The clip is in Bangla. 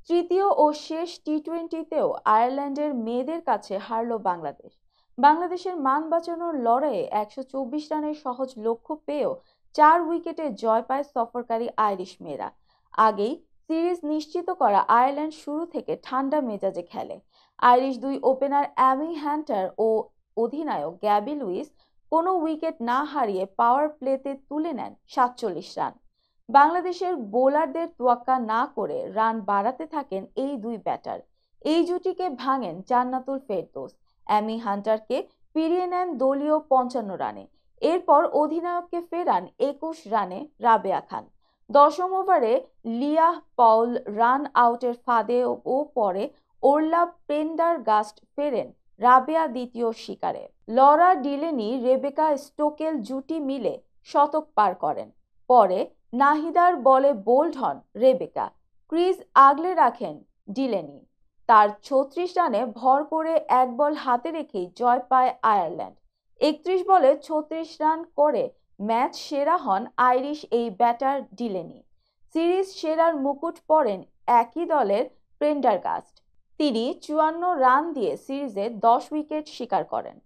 তৃতীয় ও শেষ টি-20তেও আয়ারল্যান্ডের মেয়েদের কাছে হারল বাংলাদেশ। বাংলাদেশের মান বাঁচানোর লড়াইয়ে 124 রানের সহজ লক্ষ্য পেয়েও 4 উইকেটে জয় পায় সফরকারী আইরিশ মেয়েরা। আগেই সিরিজ নিশ্চিত করা আয়ারল্যান্ড শুরু থেকে ঠান্ডা মেজাজে খেলে। আইরিশ দুই ওপেনার অ্যামি হ্যান্টার ও অধিনায়ক গ্যাবি লুইস কোনো উইকেট না হারিয়ে পাওয়ার প্লেতে তুলে নেন 47 রান। বাংলাদেশের বোলারদের তোয়াক্কা না করে রান বাড়াতে থাকেন এই দুই ব্যাটার। এই জুটিকে ভাঙেন জান্নাতুল ফেরদৌস। অ্যামি হান্টারকে ফিরিয়ে নেন দলীয় 55 রানে। এরপর অধিনায়ককে ফেরান 21 রানে রাবেয়া খান। 10ম ওভারে লিয়াহ পাউল রান আউটের ফাঁদে ও পরে ওরলা প্রেন্ডারগাস্ট ফেরেন রাবেয়া দ্বিতীয় শিকারে। লরা ডিলেনি রেবেকা স্টোকেল জুটি মিলে শতক পার করেন। পরে নাহিদার বলে বোল্ড হন রেবেকা। ক্রিজ আগলে রাখেন ডিলেনি। তার 36 রানে ভর করে এক বল হাতে রেখেই জয় পায় আয়ারল্যান্ড। 31 বলে 36 রান করে ম্যাচ সেরা হন আইরিশ এই ব্যাটার ডিলেনি। সিরিজ সেরার মুকুট পরেন একই দলের প্রেন্ডারগাস্ট। তিনি 54 রান দিয়ে সিরিজে 10 উইকেট শিকার করেন।